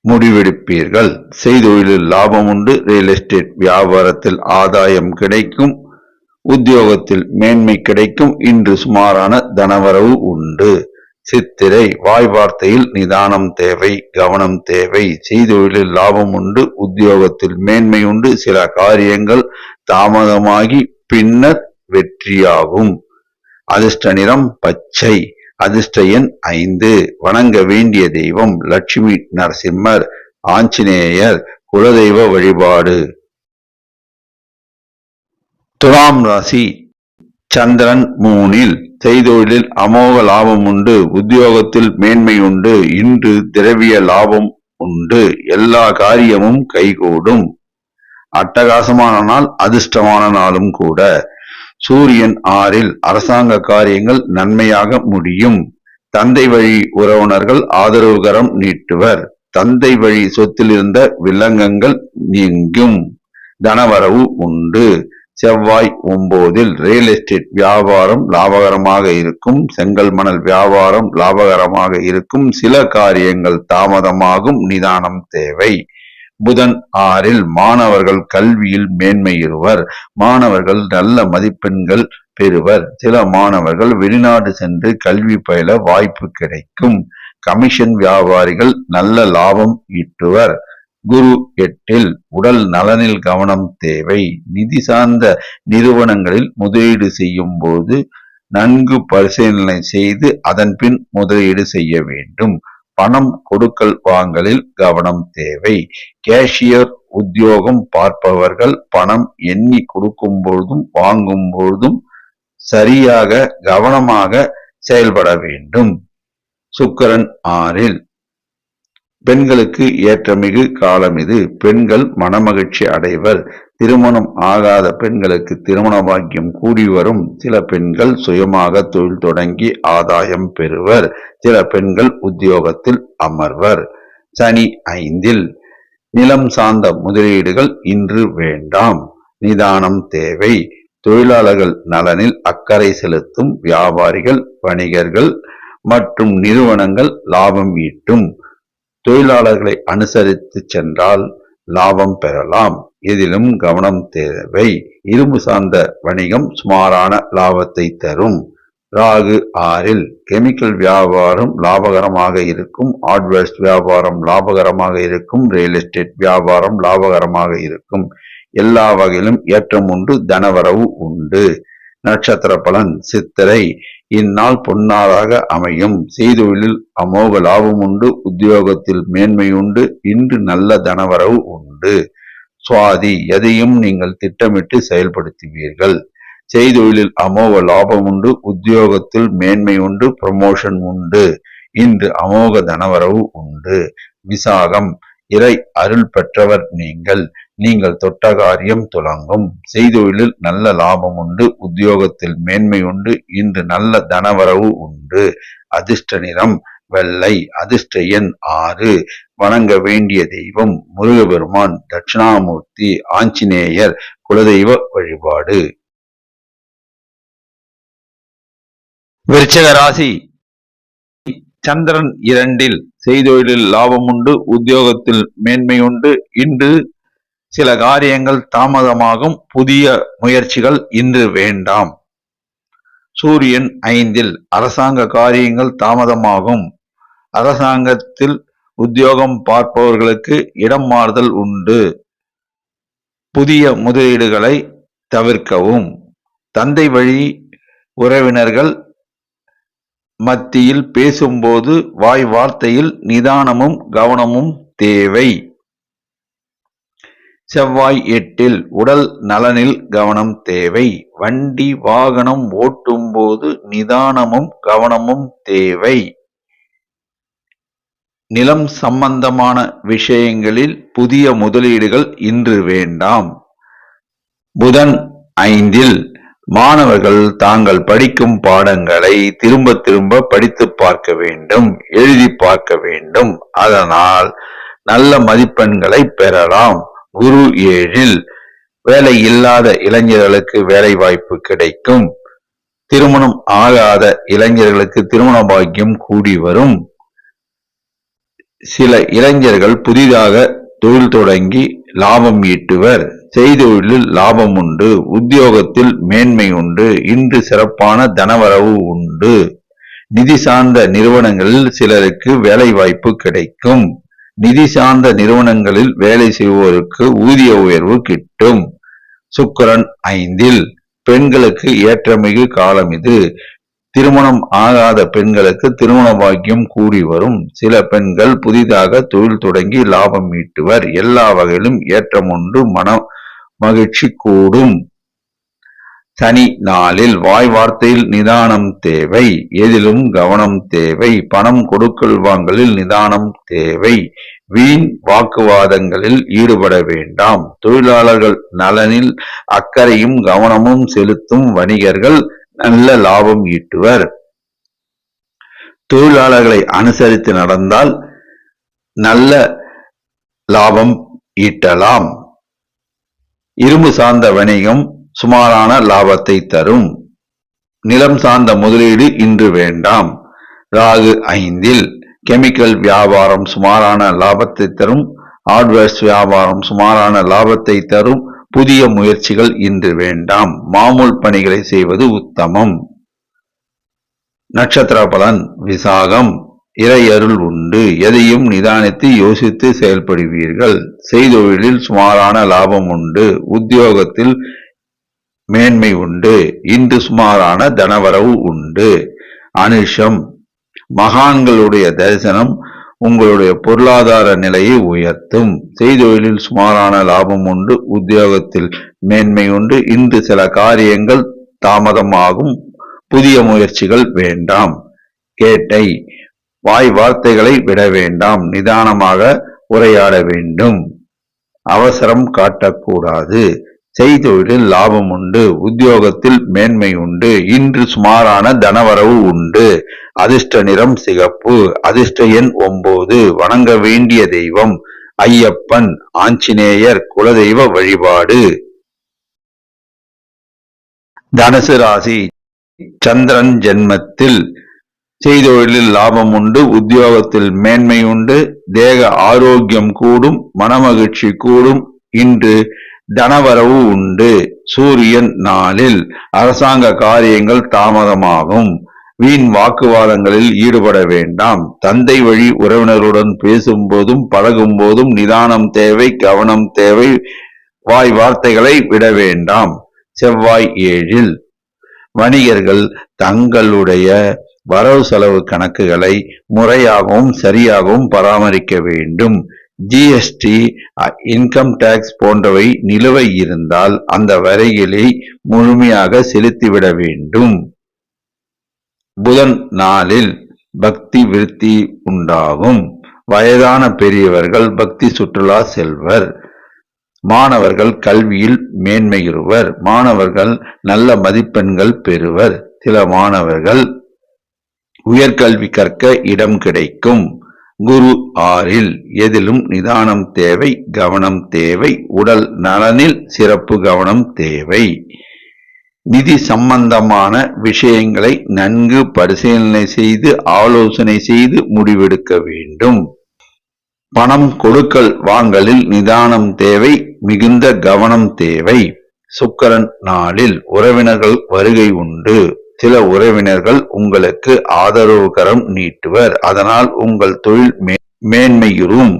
முடிவெடுப்பீர்கள். செய்தொழிலில் லாபம் உண்டு. ரியல் எஸ்டேட் வியாபாரத்தில் ஆதாயம் கிடைக்கும். உத்தியோகத்தில் மேன்மை கிடைக்கும். இன்று சுமாரான தனவரவு உண்டு. சித்திரை. வாய் வார்த்தையில் நிதானம் தேவை, கவனம் தேவை. செய்தொழிலில் லாபம் உண்டு. உத்தியோகத்தில் மேன்மை உண்டு. சில காரியங்கள் தாமதமாகி பின்னர் வெற்றியாகும். அதிர்ஷ்ட நிறம் பச்சை. அதிர்ஷ்ட எண் 5. வணங்க வேண்டிய தெய்வம் லட்சுமி நரசிம்மர், ஆஞ்சநேயர். குலதெய்வ வழிபாடு. துலாம் ராசி. சந்திரன் 3ல். செய்தொழிலில் அமோக லாபம் உண்டு. உத்தியோகத்தில் மேன்மை உண்டு. இன்று திரவிய லாபம் உண்டு. எல்லா காரியமும் கைகூடும். அட்டகாசமான நாள், அதிர்ஷ்டமான நாளும் கூட. சூரியன் 6ல். அரசாங்க காரியங்கள் நன்மையாக முடியும். தந்தை வழி உறவினர்கள் ஆதரவுகரம் நீட்டுவர். தந்தை வழி சொத்தில் இருந்த வில்லங்கங்கள் நீங்கும். தனவரவு உண்டு. செவ்வாய் 9ல். ரியல் எஸ்டேட் வியாபாரம் லாபகரமாக இருக்கும். செங்கல் மணல் வியாபாரம் லாபகரமாக இருக்கும். சில காரியங்கள் தாமதமாகும். நிதானம் தேவை. புதன் 6ல். மாணவர்கள் கல்வியில் மேன்மையுறுவர். மாணவர்கள் நல்ல மதிப்பெண்கள் பெறுவர். சில மாணவர்கள் வெளிநாடு சென்று கல்வி பயில வாய்ப்பு கிடைக்கும். கமிஷன் வியாபாரிகள் நல்ல லாபம் ஈட்டுவர். குரு 8ல். உடல் நலனில் கவனம் தேவை. நிதி சார்ந்த நிறுவனங்களில் முதலீடு செய்யும் போது நன்கு பரிசீலனை செய்து அதன் பின் முதலீடு செய்ய வேண்டும். பணம் கொடுக்கல் வாங்கலில் கவனம் தேவை. கேஷியர் உத்தியோகம் பார்ப்பவர்கள் பணம் எண்ணி கொடுக்கும் பொழுதும் வாங்கும் பொழுதும் சரியாக கவனமாக செயல்பட வேண்டும். சுக்கிரன் 6ல். பெண்களுக்கு ஏற்றமிகு காலம் இது. பெண்கள் மனமகிழ்ச்சி அடைவர். திருமணம் ஆகாத பெண்களுக்கு திருமண பாக்கியம் கூடி வரும். சில பெண்கள் சுயமாக தொழில் தொடங்கி ஆதாயம் பெறுவர். சில பெண்கள் உத்தியோகத்தில் அமர்வர். சனி 5ல். நிலம் சார்ந்த முதலீடுகள் இன்று வேண்டாம். நிதானம் தேவை. தொழிலாளர்கள் நலனில் அக்கறை செலுத்தும் வியாபாரிகள், வணிகர்கள் மற்றும் நிறுவனங்கள் லாபம் ஈட்டும். தொழிலாளர்களை அனுசரித்து சென்றால் லாபம் பெறலாம். இதிலும் கவனம் தேவை. இரும்பு சார்ந்த வணிகம் சுமாரான லாபத்தை தரும். ராகு 6ல். கெமிக்கல் வியாபாரம் லாபகரமாக இருக்கும். ஹார்ட்வேர்ஸ் வியாபாரம் லாபகரமாக இருக்கும். ரியல் எஸ்டேட் வியாபாரம் லாபகரமாக இருக்கும். எல்லா வகையிலும் ஏற்றம் உண்டு. தனவரவு உண்டு. நட்சத்திர பலன். சித்திரை. இந்நாள் பொன்னாளாக அமையும். செய்தொழிலில் அமோக லாபம் உண்டு. உத்தியோகத்தில் மேன்மை உண்டு. இன்று நல்ல தனவரவு உண்டு. சுவாதி. எதையும் நீங்கள் திட்டமிட்டு செயல்படுத்துவீர்கள். செய்தொழிலில் அமோக லாபம் உண்டு. உத்தியோகத்தில் மேன்மை உண்டு. ப்ரமோஷன் உண்டு. இன்று அமோக தனவரவு உண்டு. விசாகம். இறை அருள் பெற்றவர் நீங்கள் தொட்ட காரியம் துலங்கும். செய்தொழிலில் நல்ல லாபம் உண்டு. உத்தியோகத்தில் மேன்மை உண்டு. இன்று நல்ல தனவரவு உண்டு. அதிர்ஷ்ட நிறம் வெள்ளை. அதிர்ஷ்ட எண் 6. வணங்க வேண்டிய தெய்வம் முருகபெருமான், தட்சிணாமூர்த்தி, ஆஞ்சநேயர். குலதெய்வ வழிபாடு. விருச்சிக ராசி. சந்திரன் 2ல். செய்தொழிலில் லாபம் உண்டு. உத்தியோகத்தில் மேன்மை உண்டு. இன்று சில காரியங்கள் தாமதமாகும். புதிய முயற்சிகள் இன்று வேண்டாம். சூரியன் 5ல். அரசாங்க காரியங்கள் தாமதமாகும். அரசாங்கத்தில் உத்தியோகம் பார்ப்பவர்களுக்கு இடம் மாறுதல் உண்டு. புதிய முதலீடுகளை தவிர்க்கவும். தந்தை வழி உறவினர்கள் மத்தியில் பேசும்போது வாய் வார்த்தையில் நிதானமும் கவனமும் தேவை. செவ்வாய் 8 உடல் நலனில் கவனம் தேவை. வண்டி வாகனம் ஓட்டும் போது நிதானமும் கவனமும் தேவை. நிலம் சம்பந்தமான விஷயங்களில் புதிய முதலீடுகள் இன்று வேண்டாம். புதன் 5 மாணவர்கள் தாங்கள் படிக்கும் பாடங்களை திரும்ப திரும்ப படித்து பார்க்க வேண்டும், எழுதி பார்க்க வேண்டும். அதனால் நல்ல மதிப்பெண்களை பெறலாம். குரு 7 வேலை இல்லாத இளைஞர்களுக்கு வேலை வாய்ப்பு கிடைக்கும். திருமணம் ஆகாத இளைஞர்களுக்கு திருமண பாக்கியம் கூடி வரும். சில இளைஞர்கள் புதிதாக தொழில் தொடங்கி லாபம் ஈட்டுவர். செய்தொழிலில் லாபம் உண்டு. உத்தியோகத்தில் மேன்மை உண்டு. இன்று சிறப்பான தனவரவு உண்டு. நிதி சார்ந்த நிறுவனங்களில் சிலருக்கு வேலை வாய்ப்பு கிடைக்கும். நிதி சார்ந்த நிறுவனங்களில் வேலை செய்வோருக்கு ஊதிய உயர்வு கிட்டும். சுக்கிரன் 5 பெண்களுக்கு ஏற்றமிகு காலம் இது. திருமணம் ஆகாத பெண்களுக்கு திருமண பாக்கியம் கூடி வரும். சில பெண்கள் புதிதாக தொழில் தொடங்கி லாபம் ஈட்டுவர். எல்லா வகையிலும் ஏற்றம் உண்டு. மன மகிழ்ச்சி கூடும். சனி 4 வாய் வார்த்தையில் நிதானம் தேவை. எதிலும் கவனம் தேவை. பணம் கொடுக்கல் வாங்கலில் நிதானம் தேவை. வீண் வாக்குவாதங்களில் ஈடுபட வேண்டாம். தொழிலாளர்கள் நலனில் அக்கறையும் கவனமும் செலுத்தும் வணிகர்கள் நல்ல லாபம் ஈட்டுவர். தொழிலாளர்களை அனுசரித்து நடந்தால் நல்ல லாபம் ஈட்டலாம். இரும்பு சார்ந்த வணிகம் சுமாரான லாபத்தை தரும். நிலம் சார்ந்த முதலீடு இன்று வேண்டாம். ராகு 5 கெமிக்கல் வியாபாரம் சுமாரான லாபத்தை தரும். ஹார்ட்வேர்ஸ் வியாபாரம் சுமாரான லாபத்தை தரும். புதிய முயற்சிகள் இன்று வேண்டாம். மாமூல் பணிகளை செய்வது உத்தமம். நட்சத்திர பலன் விசாகம் இறையருள் உண்டு. எதையும் நிதானித்து யோசித்து செயல்படுவீர்கள். செய்தொழிலில் சுமாரான லாபம் உண்டு. உத்தியோகத்தில் மேன்மை உண்டு. இன்று சுமாரான தனவரவு உண்டு. அனுஷம் மகான்களுடைய தரிசனம் உங்களுடைய பொருளாதார நிலையை உயர்த்தும். செய்தொழிலில் சுமாரான லாபம் உண்டு. உத்தியோகத்தில் மேன்மை உண்டு. இன்று சில காரியங்கள் தாமதமாகும். புதிய முயற்சிகள் வேண்டாம். கேட்டை வாய் வார்த்தைகளை விட வேண்டாம். நிதானமாக உரையாட வேண்டும். அவசரம் காட்டக்கூடாது. செய்தொழிலில் லாபம் உண்டு. உத்தியோகத்தில் மேன்மை உண்டு. இன்று சுமாரான தனவரவு உண்டு. அதிர்ஷ்ட நிறம் சிகப்பு. அதிர்ஷ்ட எண் 9. வணங்க வேண்டிய தெய்வம் ஐயப்பன், ஆஞ்சநேயர். குலதெய்வ வழிபாடு. தனுசு ராசி சந்திரன் ஜென்மத்தில் செய்தொழிலில் லாபம் உண்டு. உத்தியோகத்தில் மேன்மை உண்டு. தேக ஆரோக்கியம் கூடும். மனமகிழ்ச்சி கூடும். இன்று தனவரவு உண்டு. சூரியன் 4 அரசாங்க காரியங்கள் தாமதமாகும். வீண் வாக்குவாதங்களில் ஈடுபட வேண்டாம். தந்தை வழி உறவினருடன் பேசும்போதும் பழகும் போதும் நிதானம் தேவை, கவனம் தேவை. வாய் வார்த்தைகளை விட வேண்டாம். செவ்வாய் 7 வணிகர்கள் தங்களுடைய வரவு செலவு கணக்குகளை முறையாகவும் சரியாகவும் பராமரிக்க வேண்டும். ஜிஎஸ்டி, இன்கம் டாக்ஸ் போன்றவை நிலுவை இருந்தால் அந்த வரிகளை முழுமையாக செலுத்திவிட வேண்டும். புதன் 4 பக்தி விருத்தி உண்டாகும். வயதான பெரியவர்கள் பக்தி சுற்றுலா செல்வர். மாணவர்கள் கல்வியில் மேன்மையுறுவர். மாணவர்கள் நல்ல மதிப்பெண்கள் பெறுவர். சில மாணவர்கள் உயர்கல்வி கற்க இடம் கிடைக்கும். குரு 6 எதிலும் நிதானம் தேவை, கவனம் தேவை. உடல் நலனில் சிறப்பு கவனம் தேவை. நிதி சம்பந்தமான விஷயங்களை நன்கு பரிசீலனை செய்து ஆலோசனை செய்து முடிவெடுக்க வேண்டும். பணம் கொடுக்கல் வாங்கலில் நிதானம் தேவை, மிகுந்த கவனம் தேவை. சுக்கிரன் 4 உறவினர்கள் வருகை உண்டு. சில உறவினர்கள் உங்களுக்கு ஆதரவு கரம் நீட்டுவர். அதனால் உங்கள் தொழில் மேன்மையுறும்.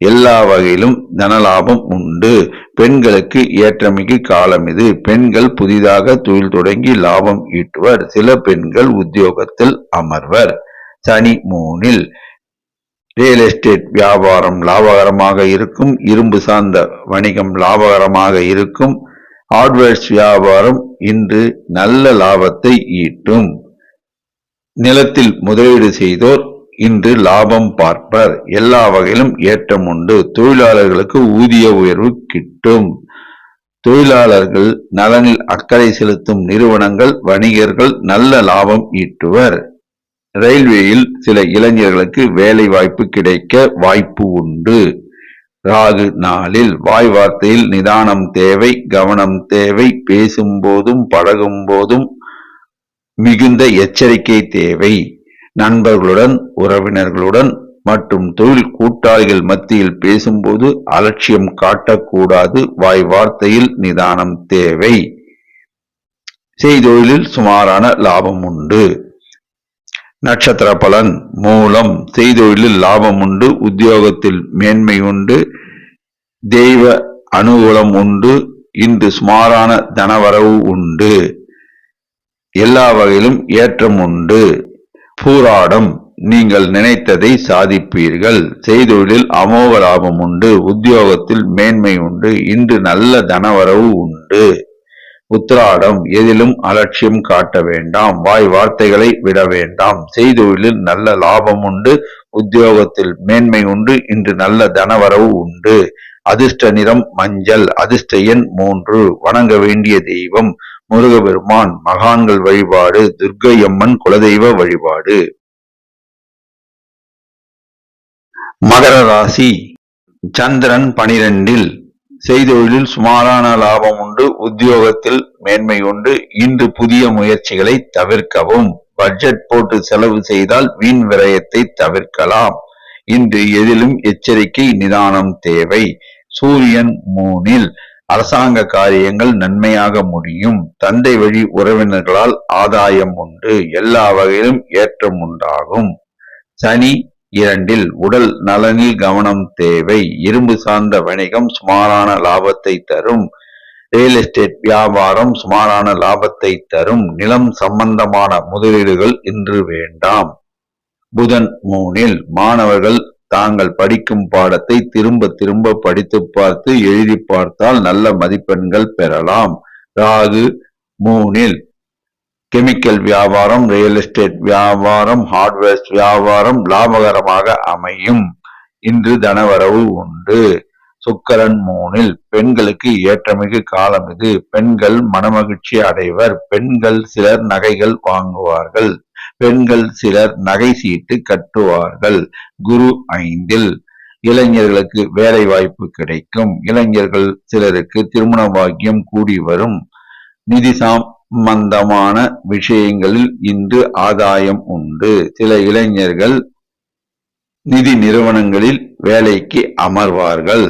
எல்லா வகையிலும் தனலாபம் உண்டு. பெண்களுக்கு ஏற்றமிகு காலம் இது. பெண்கள் புதிதாக தொழில் தொடங்கி லாபம் ஈட்டுவர். சில பெண்கள் உத்தியோகத்தில் அமர்வர். சனி 3 ரியல் எஸ்டேட் வியாபாரம் லாபகரமாக இருக்கும். இரும்பு சார்ந்த வணிகம் லாபகரமாக இருக்கும். ஹார்ட்வேர்ஸ் வியாபாரம் இன்று நல்ல லாபத்தை ஈட்டும். நிலத்தில் முதலீடு செய்தோர் இன்று லாபம் பார்ப்பர். எல்லா வகையிலும் ஏற்றம் உண்டு. தொழிலாளர்களுக்கு ஊதிய உயர்வு கிட்டும். தொழிலாளர்கள் நலனில் அக்கறை செலுத்தும் நிறுவனங்கள், வணிகர்கள் நல்ல லாபம் ஈட்டுவர். ரயில்வேயில் சில இளைஞர்களுக்கு வேலை வாய்ப்பு கிடைக்க வாய்ப்பு உண்டு. ராகு நாளில் வாய் வார்த்தையில் நிதானம் தேவை, கவனம் தேவை. பேசும்போதும் பழகும் போதும் மிகுந்த எச்சரிக்கை தேவை. நண்பர்களுடன், உறவினர்களுடன் மற்றும் தொழில் கூட்டாளிகள் மத்தியில் பேசும்போது அலட்சியம் காட்டக்கூடாது. வாய் வார்த்தையில் நிதானம் தேவை. செய்தொழிலில் சுமாரான லாபம் உண்டு. நட்சத்திர பலன். மூலம். செய்தொழிலில் லாபம் உண்டு. உத்தியோகத்தில் மேன்மை உண்டு. தெய்வ அனுகூலம் உண்டு. இன்று சுமாரான தனவரவு உண்டு. எல்லா வகையிலும் ஏற்றம் உண்டு. பூராடம். நீங்கள் நினைத்ததை சாதிப்பீர்கள். செய்தொழிலில் அமோக லாபம் உண்டு. உத்தியோகத்தில் மேன்மை உண்டு. இன்று நல்ல தனவரவு உண்டு. உத்திராடம். எதிலும் அலட்சியம் காட்ட வேண்டாம். வாய் வார்த்தைகளை விட வேண்டாம். செய்தொழிலில் நல்ல லாபம் உண்டு. உத்தியோகத்தில் மேன்மை உண்டு. இன்று நல்ல தனவரவு உண்டு. அதிர்ஷ்ட நிறம் மஞ்சள். அதிர்ஷ்ட எண் 3. வணங்க வேண்டிய தெய்வம் முருகபெருமான். மகான்கள் வழிபாடு. துர்க்கை அம்மன் குலதெய்வ வழிபாடு. மகர ராசி. சந்திரன் 12. செய்தொழிலில் சுமாரான லாபம் உண்டு. உத்தியோகத்தில் மேன்மை உண்டு. இன்று புதிய முயற்சிகளை தவிர்க்கவும். பட்ஜெட் போட்டு செலவு செய்தால் வீண் விரயத்தை தவிர்க்கலாம். இன்று எதிலும் எச்சரிக்கை, நிதானம் தேவை. சூரியன் 3. அரசாங்க காரியங்கள் நன்மையாக முடியும். தந்தை வழி உறவினர்களால் ஆதாயம் உண்டு. எல்லா வகையிலும் ஏற்றம் உண்டாகும். சனி 2. உடல் நலனில் கவனம் தேவை. இரும்பு சார்ந்த வணிகம் சுமாரான லாபத்தை தரும். ரியல் எஸ்டேட் வியாபாரம் சுமாரான லாபத்தை தரும். நிலம் சம்பந்தமான முதலீடுகள் இன்று வேண்டாம். புதன் 3. மாணவர்கள் தாங்கள் படிக்கும் பாடத்தை திரும்ப திரும்ப படித்து பார்த்து எழுதி பார்த்தால் நல்ல மதிப்பெண்கள் பெறலாம். ராகு 3. கெமிக்கல் வியாபாரம், ரியல் எஸ்டேட் வியாபாரம், ஹார்ட்வேர்ஸ் வியாபாரம் லாபகரமாக அமையும். இன்று தனவரவு உண்டு. சுக்கிரன் 3. பெண்களுக்கு ஏற்றமிகு காலம் இது. பெண்கள் மனமகிழ்ச்சி அடைவர். பெண்கள் சிலர் நகைகள் வாங்குவார்கள். பெண்கள் சிலர் நகை சீட்டு கட்டுவார்கள். குரு 5. இளைஞர்களுக்கு வேலை வாய்ப்பு கிடைக்கும். இளைஞர்கள் சிலருக்கு திருமண பாக்கியம் கூடி வரும். நிதி சம்பந்தமான விஷயங்களில் இன்று ஆதாயம் உண்டு. சில இளைஞர்கள் நிதி நிறுவனங்களில் வேலைக்கு அமர்வார்கள்.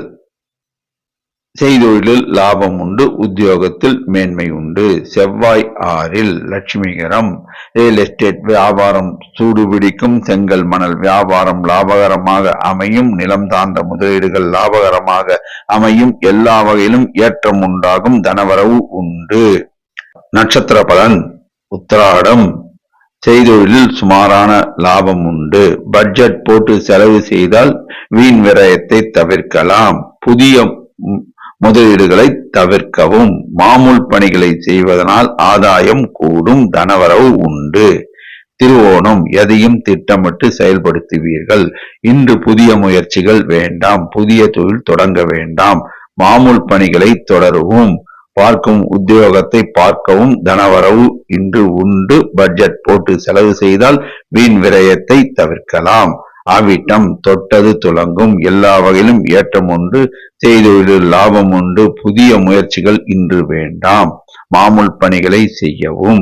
செய்தொழிலில் லாபம் உண்டு. உத்தியோகத்தில் மேன்மை உண்டு. செவ்வாய் 6. லட்சுமிகரம். ரியல் எஸ்டேட் வியாபாரம் சூடுபிடிக்கும். செங்கல் மணல் வியாபாரம் லாபகரமாக அமையும். நிலம் சார்ந்த முதலீடுகள் லாபகரமாக அமையும். எல்லா வகையிலும் ஏற்றம் உண்டாகும். தனவரவு உண்டு. நட்சத்திர பலன். உத்திராடம். செய்தொழிலில் சுமாரான லாபம் உண்டு. பட்ஜெட் போட்டு செலவு செய்தால் வீண் விரயத்தை தவிர்க்கலாம். புதிய முதலீடுகளை தவிர்க்கவும். மாமூல் பணிகளை செய்வதனால் ஆதாயம் கூடும். தனவரவு உண்டு. திருவோணம். எதையும் திட்டமிட்டு செயல்படுத்துவீர்கள். இன்று புதிய முயற்சிகள் வேண்டாம். புதிய தொழில் தொடங்க வேண்டாம். மாமூல் பணிகளை தொடரவும். பார்க்கும் உத்தியோகத்தை பார்க்கவும். தனவரவு இன்று உண்டு. பட்ஜெட் போட்டு செலவு செய்தால் வீண் விரயத்தை தவிர்க்கலாம். அவிட்டம். தொட்டது துலங்கும். எல்லா வகையிலும் ஏற்றம் உண்டு. செய்தொழிலில் லாபம் உண்டு. புதிய முயற்சிகள் இன்று வேண்டாம். மாமூல் பணிகளை செய்யவும்.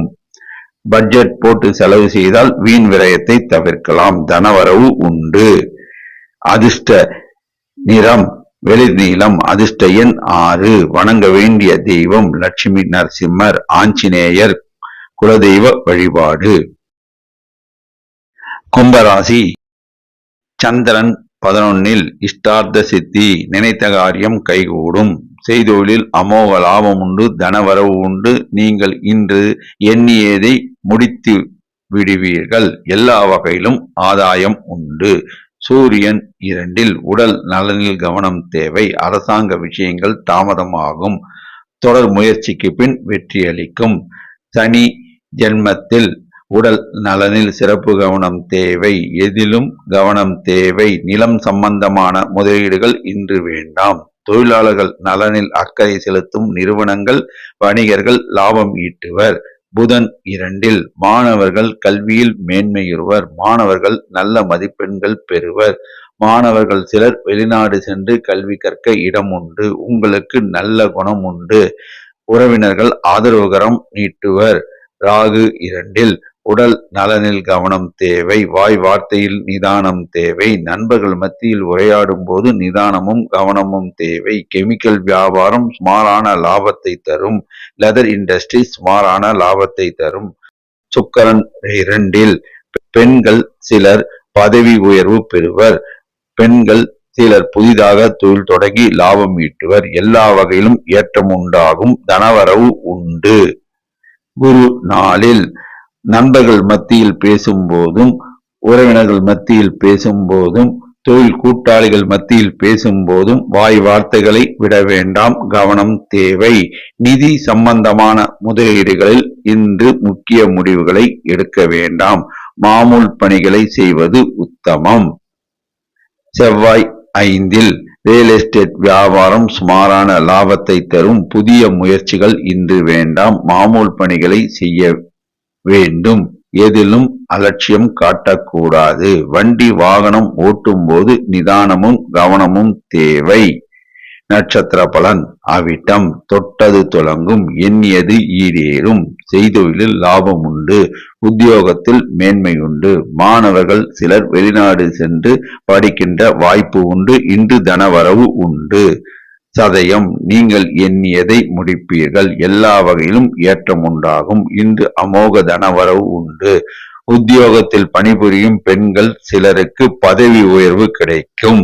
பட்ஜெட் போட்டு செலவு செய்தால் வீண் விரயத்தை தவிர்க்கலாம். தனவரவு உண்டு. அதிர்ஷ்ட நிறம் வெளிர்நீலம். அதிர்ஷ்ட எண் 6. வணங்க வேண்டிய தெய்வம் லட்சுமி நரசிம்மர், ஆஞ்சநேயர் குலதெய்வ வழிபாடு. கும்பராசி. சந்திரன் 11. இஷ்டார்த்த சித்தி. நினைத்த காரியம் கைகூடும். செய்தொழிலில் அமோக லாபம் உண்டு. தனவரவு உண்டு. நீங்கள் இன்று எண்ணியதை முடித்து விடுவீர்கள். எல்லா வகையிலும் ஆதாயம் உண்டு. சூரியன் 2 உடல் நலனில் கவனம் தேவை. அரசாங்க விஷயங்கள் தாமதமாகும். தொடர் முயற்சிக்கு பின் வெற்றியளிக்கும். சனி ஜென்மத்தில் உடல் நலனில் சிறப்பு கவனம் தேவை. எதிலும் கவனம் தேவை. நிலம் சம்பந்தமான முதலீடுகள் இன்று வேண்டாம். தொழிலாளர்கள் நலனில் அக்கறை செலுத்தும் நிறுவனங்கள், வணிகர்கள் லாபம் ஈட்டுவர். புதன் 2 மாணவர்கள் கல்வியில் மேன்மையுறுவர். மாணவர்கள் நல்ல மதிப்பெண்கள் பெறுவர். மாணவர்கள் சிலர் வெளிநாடு சென்று கல்வி கற்க இடம் உண்டு. உங்களுக்கு நல்ல குணம் உண்டு. உறவினர்கள் ஆதரவுகரம் நீட்டுவர். ராகு 2 உடல் நலனில் கவனம் தேவை. வாய் வார்த்தையில் நிதானம் தேவை. நண்பர்கள் மத்தியில் உரையாடும் போது நிதானமும் கவனமும் தேவை. கெமிக்கல் வியாபாரம் சுமாரான லாபத்தை தரும். லெதர் இண்டஸ்ட்ரி சுமாரான லாபத்தை தரும். சுக்கிரன் 2 பெண்கள் சிலர் பதவி உயர்வு பெறுவர். பெண்கள் சிலர் புதிதாக தொழில் தொடங்கி லாபம் ஈட்டுவர். எல்லா வகையிலும் ஏற்றம் உண்டாகும். தனவரவு உண்டு. குரு 4 நண்பர்கள் மத்தியில் பேசும் போதும், உறவினர்கள் மத்தியில் பேசும் போதும், தொழில் கூட்டாளிகள் மத்தியில் பேசும் போதும் வாய் வார்த்தைகளை விட வேண்டாம். கவனம் தேவை. நிதி சம்பந்தமான முதலீடுகளில் இன்று முக்கிய முடிவுகளை எடுக்க வேண்டாம். மாமூல் பணிகளை செய்வது உத்தமம். செவ்வாய் 5 ரியல் எஸ்டேட் வியாபாரம் சுமாரான லாபத்தை தரும். புதிய முயற்சிகள் இன்று வேண்டாம். மாமூல் பணிகளை செய்ய வேண்டும். எதிலும் அலட்சியம் காட்டக்கூடாது. வண்டி வாகனம் ஓட்டும் போது நிதானமும் கவனமும் தேவை. நட்சத்திர பலன் அவிட்டம். தொட்டது துலங்கும். எண்ணியது ஈடேறும். செய்தொழிலில் லாபம் உண்டு. உத்தியோகத்தில் மேன்மை உண்டு. மாணவர்கள் சிலர் வெளிநாடு சென்று படிக்கின்ற வாய்ப்பு உண்டு. இன்று தனவரவு உண்டு. சதயம் நீங்கள் எண்ணியதை முடிப்பீர்கள். எல்லா வகையிலும் ஏற்றம் உண்டாகும். இன்று அமோக தனவரவு உண்டு. உத்தியோகத்தில் பணிபுரியும் பெண்கள் சிலருக்கு பதவி உயர்வு கிடைக்கும்.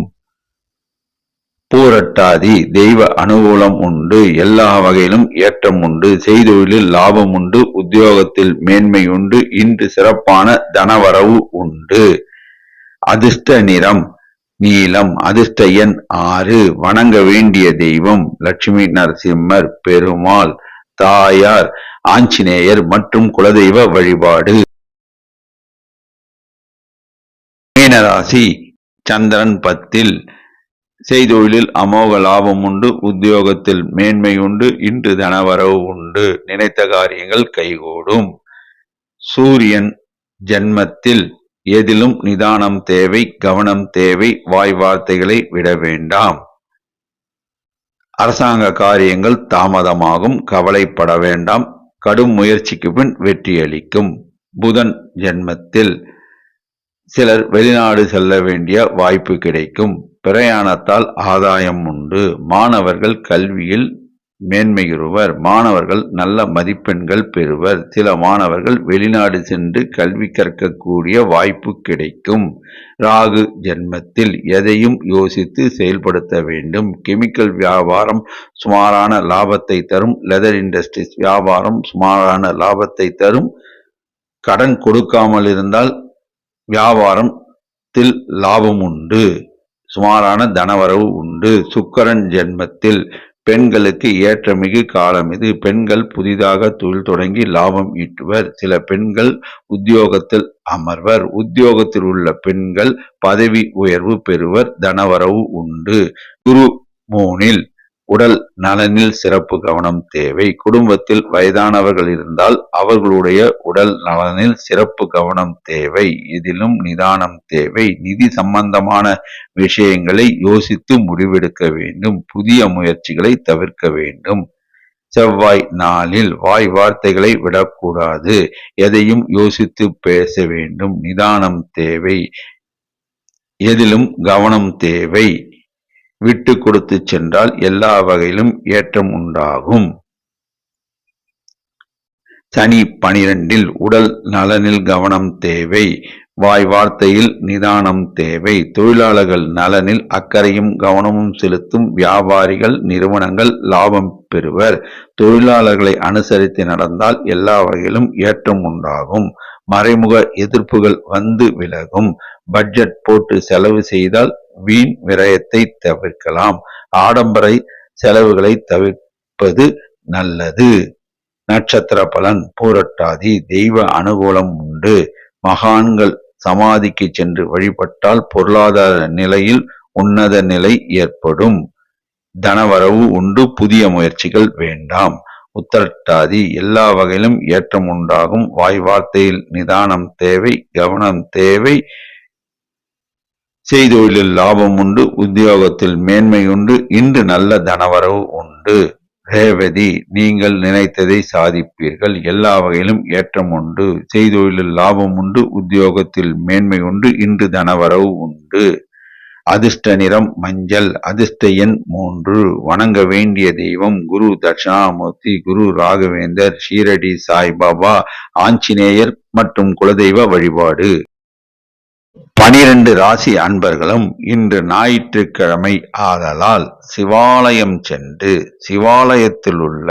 பூரட்டாதி தெய்வ அனுகூலம் உண்டு. எல்லா வகையிலும் ஏற்றம் உண்டு. செய்தொழிலில் லாபம் உண்டு. உத்தியோகத்தில் மேன்மை உண்டு. இன்று சிறப்பான தனவரவு உண்டு. அதிர்ஷ்ட நிறம் நீலம். அதிர்ஷ்ட எண் 6. வணங்க வேண்டிய தெய்வம் லட்சுமி நரசிம்மர், பெருமாள், தாயார், ஆஞ்சநேயர் மற்றும் குலதெய்வ வழிபாடு. மீனராசி சந்திரன் 10 செய்தொழிலில் அமோக லாபம் உண்டு. உத்தியோகத்தில் மேன்மை உண்டு. இன்று தனவரவு உண்டு. நினைத்த காரியங்கள் கைகூடும். சூரியன் ஜென்மத்தில் எதிலும் நிதானம் தேவை. கவனம் தேவை. வாய் வார்த்தைகளை விட வேண்டாம். அரசாங்க காரியங்கள் தாமதமாகும். கவலைப்பட வேண்டாம். கடும் முயற்சிக்கு பின் வெற்றியளிக்கும். புதன் ஜென்மத்தில் சிலர் வெளிநாடு செல்ல வேண்டிய வாய்ப்பு கிடைக்கும். பிரயாணத்தால் ஆதாயம் உண்டு. மாணவர்கள் கல்வியில் மேன்மையுறுவர். மாணவர்கள் நல்ல மதிப்பெண்கள் பெறுவர். சில மாணவர்கள் வெளிநாடு சென்று கல்வி கற்கக்கூடிய வாய்ப்பு கிடைக்கும். ராகு ஜென்மத்தில் எதையும் யோசித்து செயல்படுத்த வேண்டும். கெமிக்கல் வியாபாரம் சுமாரான லாபத்தை தரும். லெதர் இண்டஸ்ட்ரீஸ் வியாபாரம் சுமாரான லாபத்தை தரும். கடன் கொடுக்காமல் இருந்தால் வியாபாரத்தில் லாபம் உண்டு. சுமாரான தனவரவு உண்டு. சுக்கிரன் ஜென்மத்தில் பெண்களுக்கு ஏற்றமிகு காலம் இது. பெண்கள் புதிதாக தொழில் தொடங்கி லாபம் ஈட்டுவர். சில பெண்கள் உத்தியோகத்தில் அமர்வர். உத்தியோகத்தில் உள்ள பெண்கள் பதவி உயர்வு பெறுவர். தனவரவு உண்டு. குரு 3 உடல் நலனில் சிறப்பு கவனம் தேவை. குடும்பத்தில் வயதானவர்கள் இருந்தால் அவர்களுடைய உடல் நலனில் சிறப்பு கவனம் தேவை. இதிலும் நிதானம் தேவை. நிதி சம்பந்தமான விஷயங்களை யோசித்து முடிவெடுக்க வேண்டும். புதிய முயற்சிகளை தவிர்க்க வேண்டும். செவ்வாய் 4 வாய் வார்த்தைகளை விடக்கூடாது. எதையும் யோசித்து பேச வேண்டும். நிதானம் தேவை. எதிலும் கவனம் தேவை. விட்டு கொடுத்து சென்றால் எல்லா வகையிலும் ஏற்றம் உண்டாகும். சனி 12 உடல் நலனில் கவனம் தேவை. வாய் வார்த்தையில் நிதானம் தேவை. தொழிலாளர்கள் நலனில் அக்கறையும் கவனமும் செலுத்தும் வியாபாரிகள், நிறுவனங்கள் லாபம் பெறுவர். தொழிலாளர்களை அனுசரித்து நடந்தால் எல்லா வகையிலும் ஏற்றம் உண்டாகும். மறைமுக எதிர்ப்புகள் வந்து விலகும். பட்ஜெட் போட்டு செலவு செய்தால் வீண் விரயத்தை தவிர்க்கலாம். ஆடம்பர செலவுகளை தவிர்ப்பது நல்லது. நட்சத்திர பலன் பூரட்டாதி. தெய்வ அனுகூலம் உண்டு. மகான்கள் சமாதிக்கு சென்று வழிபட்டால் பொருளாதார நிலையில் உன்னத நிலை ஏற்படும். தனவரவு உண்டு. புதிய முயற்சிகள் வேண்டாம். உத்திரட்டாதி. எல்லா வகையிலும் ஏற்றம் உண்டாகும். வாய் வார்த்தையில் நிதானம் தேவை, கவனம் தேவை. செய்தொழிலில் லாபம் உண்டு. உத்தியோகத்தில் மேன்மை உண்டு. இன்று நல்ல தனவரவு உண்டு. ரேவதி. நீங்கள் நினைத்ததை சாதிப்பீர்கள். எல்லா வகையிலும் ஏற்றம் உண்டு. செய்தொழிலில் லாபம் உண்டு. உத்தியோகத்தில் மேன்மை உண்டு. இன்று தனவரவு உண்டு. அதிர்ஷ்ட நிறம் மஞ்சள். அதிர்ஷ்ட எண் 3. வணங்க வேண்டிய தெய்வம் குரு தட்சிணாமூர்த்தி, குரு ராகவேந்தர், ஷீரடி சாய்பாபா, ஆஞ்சநேயர் மற்றும் குலதெய்வ வழிபாடு. 12 ராசி அன்பர்களும் இன்று ஞாயிற்றுக்கிழமை ஆதலால் சிவாலயம் சென்று சிவாலயத்தில் உள்ள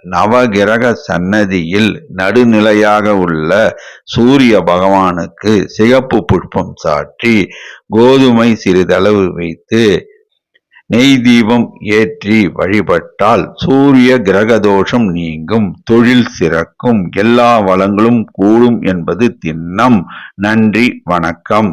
நவகிரக சன்னதியில் நடுநிலையாக உள்ள சூரிய பகவானுக்கு சிகப்பு புஷ்பம் சாற்றி கோதுமை சிறிதளவு வைத்து நெய் தீபம் ஏற்றி வழிபட்டால் சூரிய கிரக தோஷம் நீங்கும், தொழில் சிறக்கும், எல்லா வளங்களும் கூடும் என்பது திண்ணம். நன்றி, வணக்கம்.